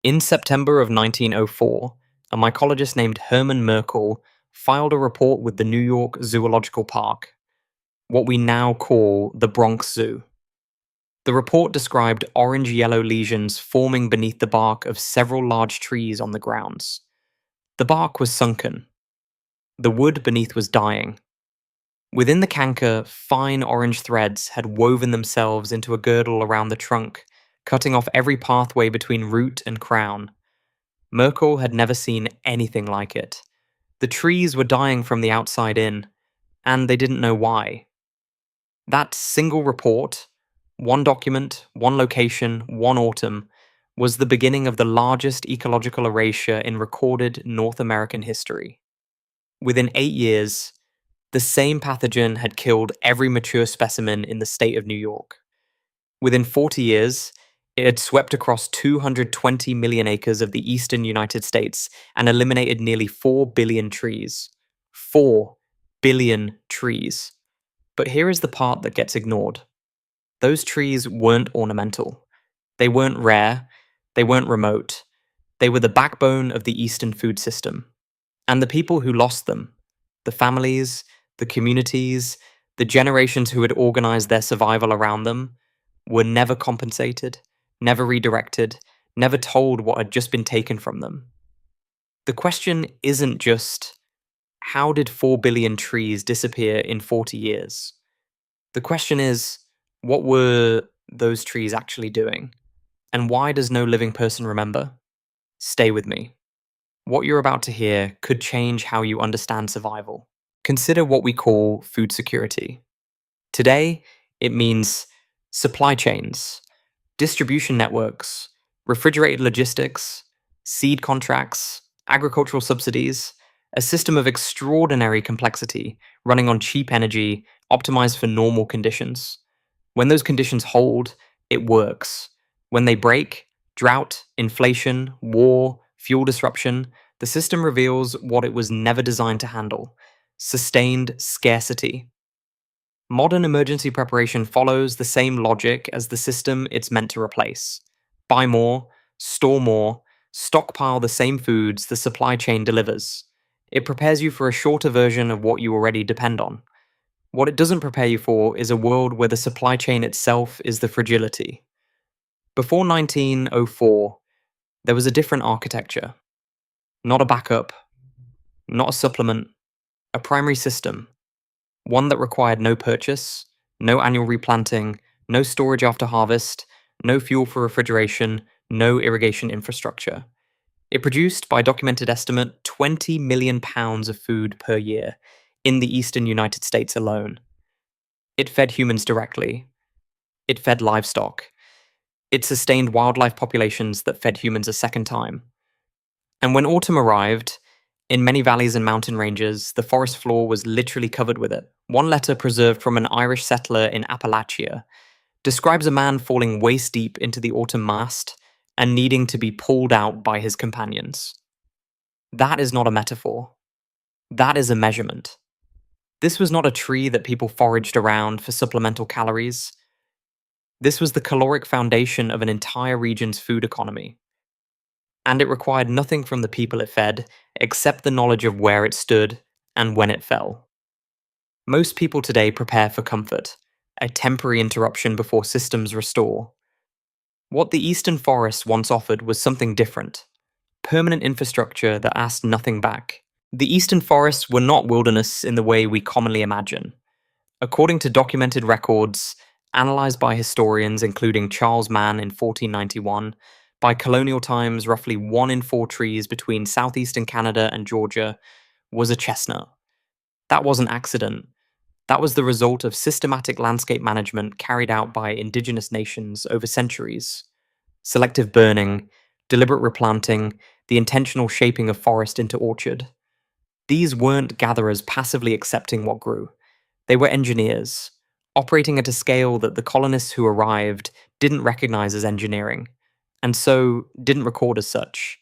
In September of 1904, a mycologist named Hermann Merkel filed a report with the New York Zoological Park, what we now call the Bronx Zoo. The report described orange-yellow lesions forming beneath the bark of several large trees on the grounds. The bark was sunken. The wood beneath was dying. Within the canker, fine orange threads had woven themselves into a girdle around the trunk, cutting off every pathway between root and crown. Merkel had never seen anything like it. The trees were dying from the outside in, and they didn't know why. That single report, one document, one location, one autumn, was the beginning of the largest ecological erasure in recorded North American history. Within 8 years, the same pathogen had killed every mature specimen in the state of New York. Within 40 years, it had swept across 220 million acres of the eastern United States and eliminated nearly 4 billion trees. 4 billion trees. But here is the part that gets ignored. Those trees weren't ornamental. They weren't rare. They weren't remote. They were the backbone of the Eastern food system. And the people who lost them, the families, the communities, the generations who had organized their survival around them, were never compensated, never redirected, never told what had just been taken from them. The question isn't just, how did 4 billion trees disappear in 40 years? The question is, what were those trees actually doing? And why does no living person remember? Stay with me. What you're about to hear could change how you understand survival. Consider what we call food security. Today, it means supply chains, distribution networks, refrigerated logistics, seed contracts, agricultural subsidies, a system of extraordinary complexity running on cheap energy optimized for normal conditions. When those conditions hold, it works. When they break, drought, inflation, war, fuel disruption, the system reveals what it was never designed to handle: sustained scarcity. Modern emergency preparation follows the same logic as the system it's meant to replace. Buy more, store more, stockpile the same foods the supply chain delivers. It prepares you for a shorter version of what you already depend on. What it doesn't prepare you for is a world where the supply chain itself is the fragility. Before 1904, there was a different architecture. Not a backup, not a supplement, a primary system. One that required no purchase, no annual replanting, no storage after harvest, no fuel for refrigeration, no irrigation infrastructure. It produced, by documented estimate, 20 million pounds of food per year in the eastern United States alone. It fed humans directly. It fed livestock. It sustained wildlife populations that fed humans a second time. And when autumn arrived, in many valleys and mountain ranges, the forest floor was literally covered with it. One letter preserved from an Irish settler in Appalachia describes a man falling waist deep into the autumn mast and needing to be pulled out by his companions. That is not a metaphor. That is a measurement. This was not a tree that people foraged around for supplemental calories. This was the caloric foundation of an entire region's food economy. And it required nothing from the people it fed except the knowledge of where it stood and when it fell. Most people today prepare for comfort, a temporary interruption before systems restore. What the eastern forests once offered was something different: permanent infrastructure that asked nothing back. The eastern forests were not wilderness in the way we commonly imagine. According to documented records, analysed by historians including Charles Mann in 1491, by colonial times, roughly 1 in 4 trees between southeastern Canada and Georgia was a chestnut. That wasn't accident. That was the result of systematic landscape management carried out by indigenous nations over centuries. Selective burning, deliberate replanting, the intentional shaping of forest into orchard. These weren't gatherers passively accepting what grew. They were engineers, operating at a scale that the colonists who arrived didn't recognize as engineering, and so didn't record as such.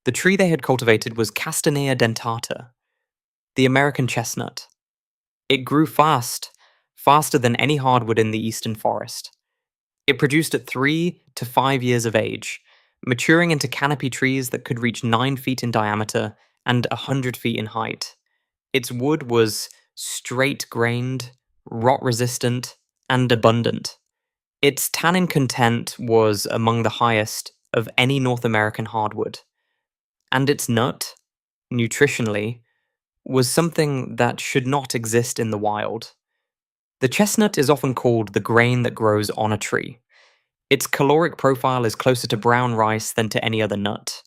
The tree they had cultivated was Castanea dentata, the American chestnut. It grew fast, faster than any hardwood in the eastern forest. It produced at 3 to 5 years of age, maturing into canopy trees that could reach 9 feet in diameter and 100 feet in height. Its wood was straight grained, rot resistant, and abundant. Its tannin content was among the highest of any North American hardwood. And its nut, nutritionally, was something that should not exist in the wild. The chestnut is often called the grain that grows on a tree. Its caloric profile is closer to brown rice than to any other nut.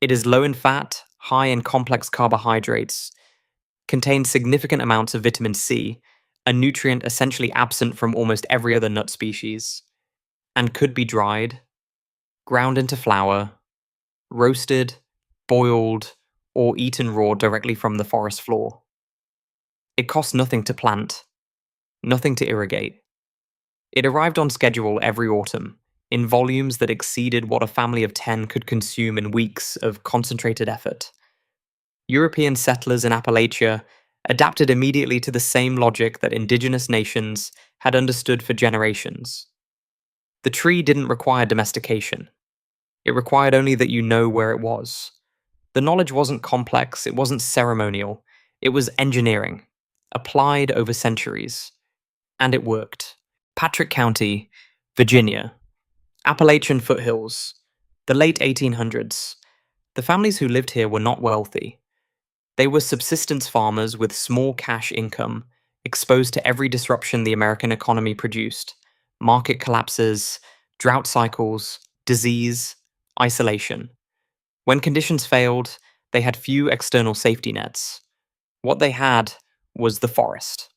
It is low in fat, high in complex carbohydrates, contains significant amounts of vitamin C, a nutrient essentially absent from almost every other nut species, and could be dried, ground into flour, roasted, boiled, or eaten raw directly from the forest floor. It cost nothing to plant, nothing to irrigate. It arrived on schedule every autumn, in volumes that exceeded what a family of 10 could consume in weeks of concentrated effort. European settlers in Appalachia adapted immediately to the same logic that indigenous nations had understood for generations. The tree didn't require domestication. It required only that you know where it was. The knowledge wasn't complex, it wasn't ceremonial, it was engineering, applied over centuries. And it worked. Patrick County, Virginia, Appalachian foothills, the late 1800s. The families who lived here were not wealthy. They were subsistence farmers with small cash income, exposed to every disruption the American economy produced: market collapses, drought cycles, disease, isolation. When conditions failed, they had few external safety nets. What they had was the forest.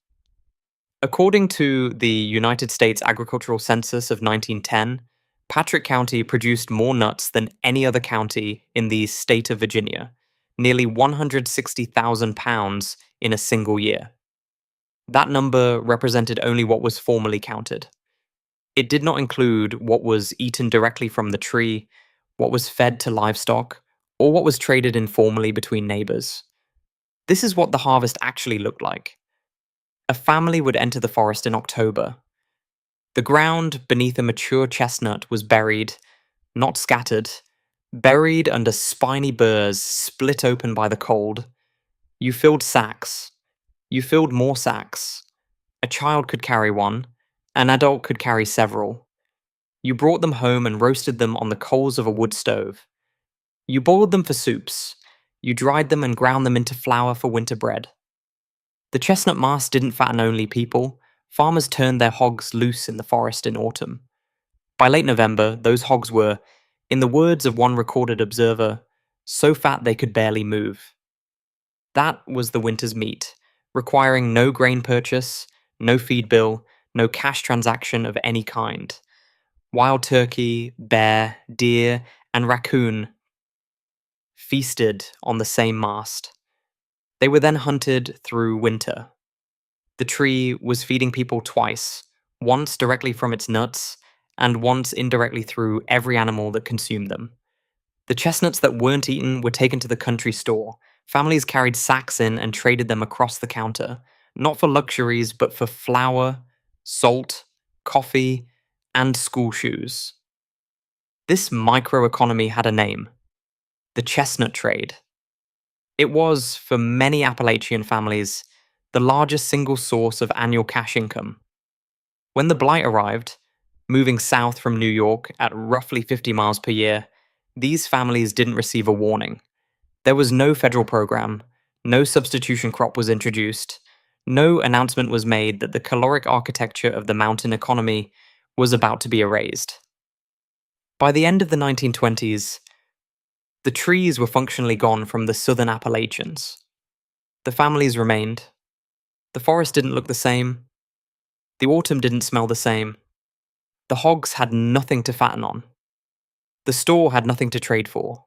According to the United States Agricultural Census of 1910, Patrick County produced more nuts than any other county in the state of Virginia, nearly 160,000 pounds in a single year. That number represented only what was formally counted. It did not include what was eaten directly from the tree, what was fed to livestock, or what was traded informally between neighbors. This is what the harvest actually looked like. A family would enter the forest in October. The ground beneath a mature chestnut was buried, not scattered, buried under spiny burrs split open by the cold. You filled sacks. You filled more sacks. A child could carry one. An adult could carry several. You brought them home and roasted them on the coals of a wood stove. You boiled them for soups. You dried them and ground them into flour for winter bread. The chestnut mass didn't fatten only people. Farmers turned their hogs loose in the forest in autumn. By late November, those hogs were, in the words of one recorded observer, so fat they could barely move. That was the winter's meat, requiring no grain purchase, no feed bill, no cash transaction of any kind. Wild turkey, bear, deer, and raccoon feasted on the same mast. They were then hunted through winter. The tree was feeding people twice, once directly from its nuts, and once indirectly through every animal that consumed them. The chestnuts that weren't eaten were taken to the country store. Families carried sacks in and traded them across the counter, not for luxuries, but for flour, salt, coffee, and school shoes. This microeconomy had a name: the chestnut trade. It was, for many Appalachian families, the largest single source of annual cash income. When the blight arrived, moving south from New York at roughly 50 miles per year, these families didn't receive a warning. There was no federal program, no substitution crop was introduced, no announcement was made that the caloric architecture of the mountain economy was about to be erased. By the end of the 1920s, the trees were functionally gone from the southern Appalachians. The families remained. The forest didn't look the same. The autumn didn't smell the same. The hogs had nothing to fatten on. The store had nothing to trade for.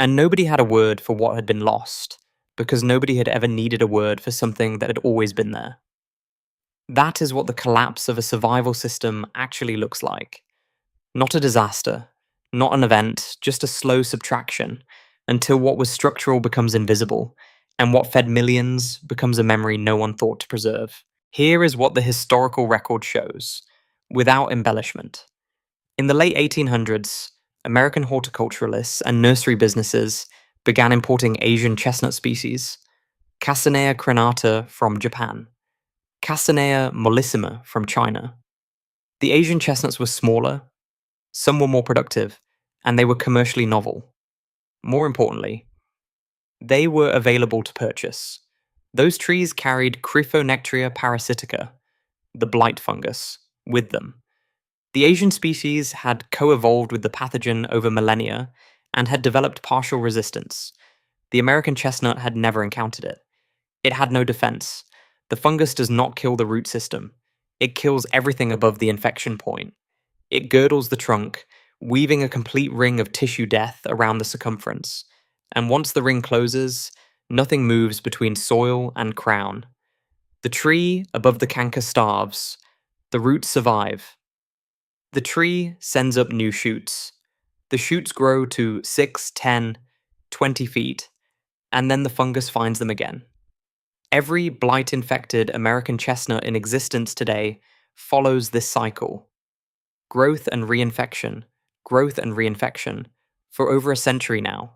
And nobody had a word for what had been lost, because nobody had ever needed a word for something that had always been there. That is what the collapse of a survival system actually looks like. Not a disaster, not an event, just a slow subtraction, until what was structural becomes invisible, and what fed millions becomes a memory no one thought to preserve. Here is what the historical record shows, without embellishment. In the late 1800s, American horticulturalists and nursery businesses began importing Asian chestnut species, Castanea crenata from Japan, Castanea mollissima from China. The Asian chestnuts were smaller, some were more productive, and they were commercially novel. More importantly, they were available to purchase. Those trees carried Cryphonectria parasitica, the blight fungus, with them. The Asian species had co-evolved with the pathogen over millennia and had developed partial resistance. The American chestnut had never encountered it. It had no defense. The fungus does not kill the root system. It kills everything above the infection point. It girdles the trunk, weaving a complete ring of tissue death around the circumference. And once the ring closes, nothing moves between soil and crown. The tree above the canker starves. The roots survive. The tree sends up new shoots. The shoots grow to 6, 10, 20 feet, and then the fungus finds them again. Every blight-infected American chestnut in existence today follows this cycle. Growth and reinfection, for over a century now.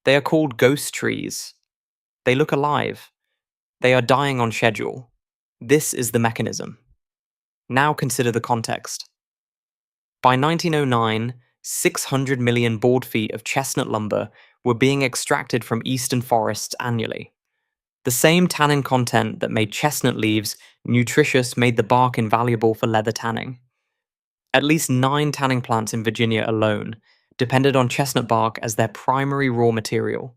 They are called ghost trees. They look alive. They are dying on schedule. This is the mechanism. Now consider the context. By 1909, 600 million board feet of chestnut lumber were being extracted from eastern forests annually. The same tannin content that made chestnut leaves nutritious made the bark invaluable for leather tanning. At least 9 tanning plants in Virginia alone depended on chestnut bark as their primary raw material.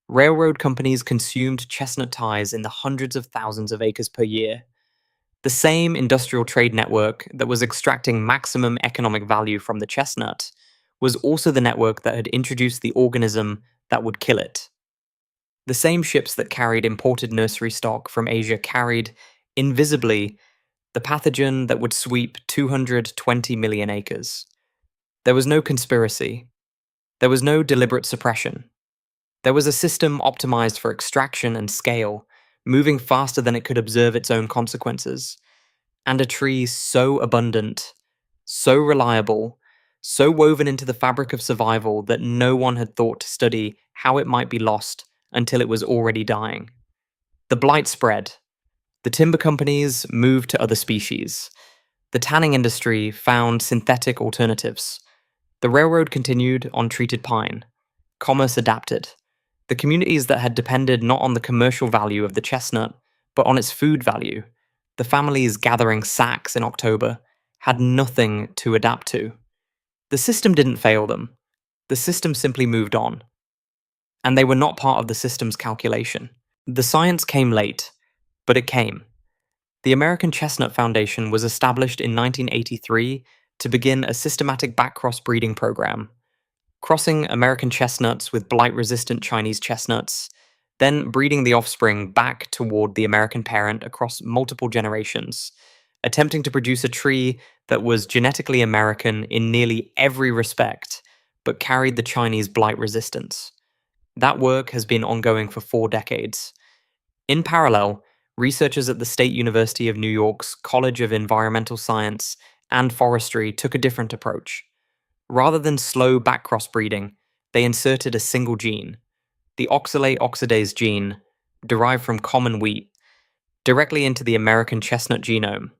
Railroad companies consumed chestnut ties in the hundreds of thousands of acres per year. The same industrial trade network that was extracting maximum economic value from the chestnut was also the network that had introduced the organism that would kill it. The same ships that carried imported nursery stock from Asia carried, invisibly, the pathogen that would sweep 220 million acres. There was no conspiracy. There was no deliberate suppression. There was a system optimized for extraction and scale, moving faster than it could observe its own consequences. And a tree so abundant, so reliable, so woven into the fabric of survival that no one had thought to study how it might be lost until it was already dying. The blight spread. The timber companies moved to other species. The tanning industry found synthetic alternatives. The railroad continued on treated pine. Commerce adapted. The communities that had depended not on the commercial value of the chestnut, but on its food value, the families gathering sacks in October, had nothing to adapt to. The system didn't fail them. The system simply moved on. And they were not part of the system's calculation. The science came late, but it came. The American Chestnut Foundation was established in 1983 to begin a systematic backcross breeding program, crossing American chestnuts with blight-resistant Chinese chestnuts, then breeding the offspring back toward the American parent across multiple generations, attempting to produce a tree that was genetically American in nearly every respect, but carried the Chinese blight resistance. That work has been ongoing for 4 decades. In parallel, researchers at the State University of New York's College of Environmental Science and Forestry took a different approach. Rather than slow backcross breeding, they inserted a single gene, the oxalate oxidase gene, derived from common wheat, directly into the American chestnut genome.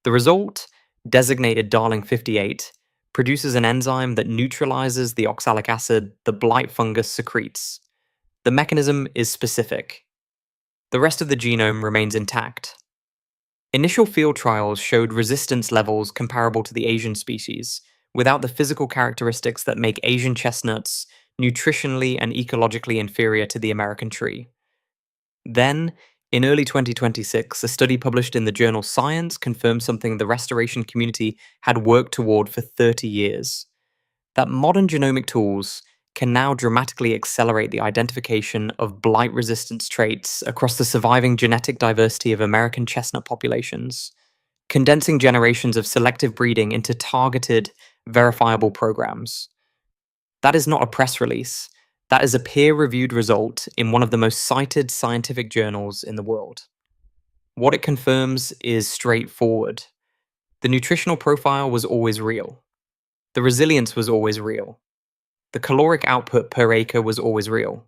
The result, designated Darling 58, produces an enzyme that neutralizes the oxalic acid the blight fungus secretes. The mechanism is specific. The rest of the genome remains intact. Initial field trials showed resistance levels comparable to the Asian species, without the physical characteristics that make Asian chestnuts nutritionally and ecologically inferior to the American tree. Then, in early 2026, a study published in the journal Science confirmed something the restoration community had worked toward for 30 years. That modern genomic tools can now dramatically accelerate the identification of blight resistance traits across the surviving genetic diversity of American chestnut populations, condensing generations of selective breeding into targeted, verifiable programs. That is not a press release. That is a peer-reviewed result in one of the most cited scientific journals in the world. What it confirms is straightforward. The nutritional profile was always real. The resilience was always real. The caloric output per acre was always real.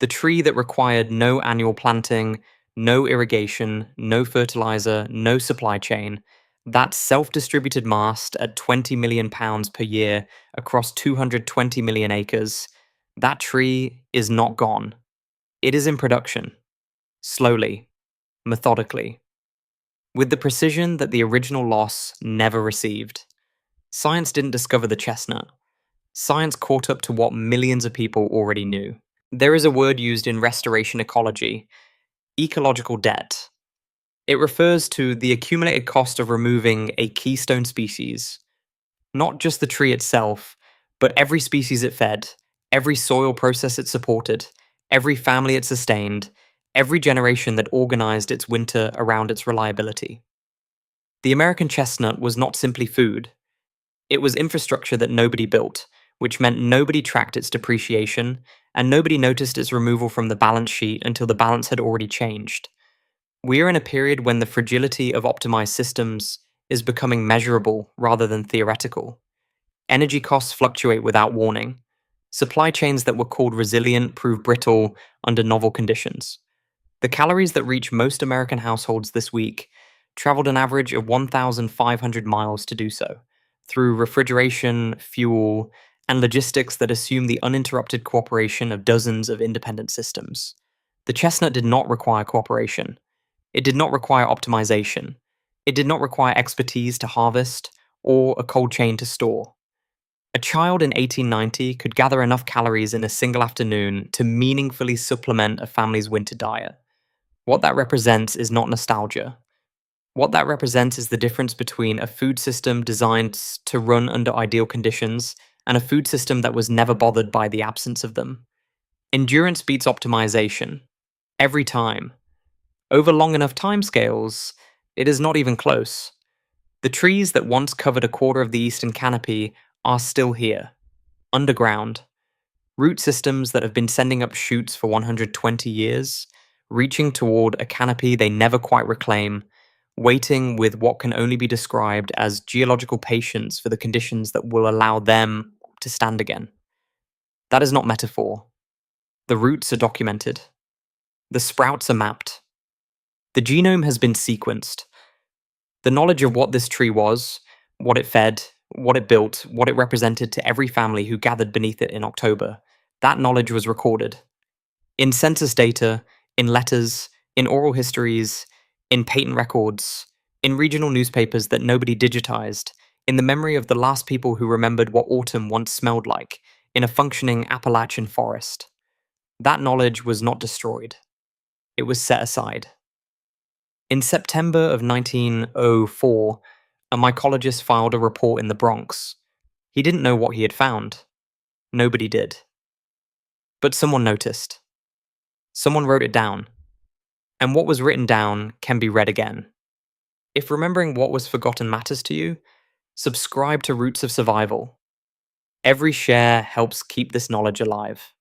The tree that required no annual planting, no irrigation, no fertilizer, no supply chain, that self-distributed mast at 20 million pounds per year across 220 million acres, that tree is not gone. It is in production. Slowly, methodically, with the precision that the original loss never received. Science didn't discover the chestnut. Science caught up to what millions of people already knew. There is a word used in restoration ecology, ecological debt. It refers to the accumulated cost of removing a keystone species, not just the tree itself, but every species it fed, every soil process it supported, every family it sustained, every generation that organized its winter around its reliability. The American chestnut was not simply food. It was infrastructure that nobody built, which meant nobody tracked its depreciation, and nobody noticed its removal from the balance sheet until the balance had already changed. We are in a period when the fragility of optimized systems is becoming measurable rather than theoretical. Energy costs fluctuate without warning. Supply chains that were called resilient prove brittle under novel conditions. The calories that reach most American households this week traveled an average of 1,500 miles to do so, through refrigeration, fuel, and logistics that assume the uninterrupted cooperation of dozens of independent systems. The chestnut did not require cooperation. It did not require optimization. It did not require expertise to harvest or a cold chain to store. A child in 1890 could gather enough calories in a single afternoon to meaningfully supplement a family's winter diet. What that represents is not nostalgia. What that represents is the difference between a food system designed to run under ideal conditions and a food system that was never bothered by the absence of them. Endurance beats optimization. Every time. Over long enough timescales, it is not even close. The trees that once covered a quarter of the eastern canopy are still here, underground. Root systems that have been sending up shoots for 120 years, reaching toward a canopy they never quite reclaim, waiting with what can only be described as geological patience for the conditions that will allow them to stand again. That is not metaphor. The roots are documented. The sprouts are mapped. The genome has been sequenced. The knowledge of what this tree was, what it fed, what it built, what it represented to every family who gathered beneath it in October, that knowledge was recorded. In census data, in letters, in oral histories, in patent records, in regional newspapers that nobody digitized, in the memory of the last people who remembered what autumn once smelled like, in a functioning Appalachian forest. That knowledge was not destroyed. It was set aside. In September of 1904, a mycologist filed a report in the Bronx. He didn't know what he had found. Nobody did. But someone noticed. Someone wrote it down. And what was written down can be read again. If remembering what was forgotten matters to you, subscribe to Roots of Survival. Every share helps keep this knowledge alive.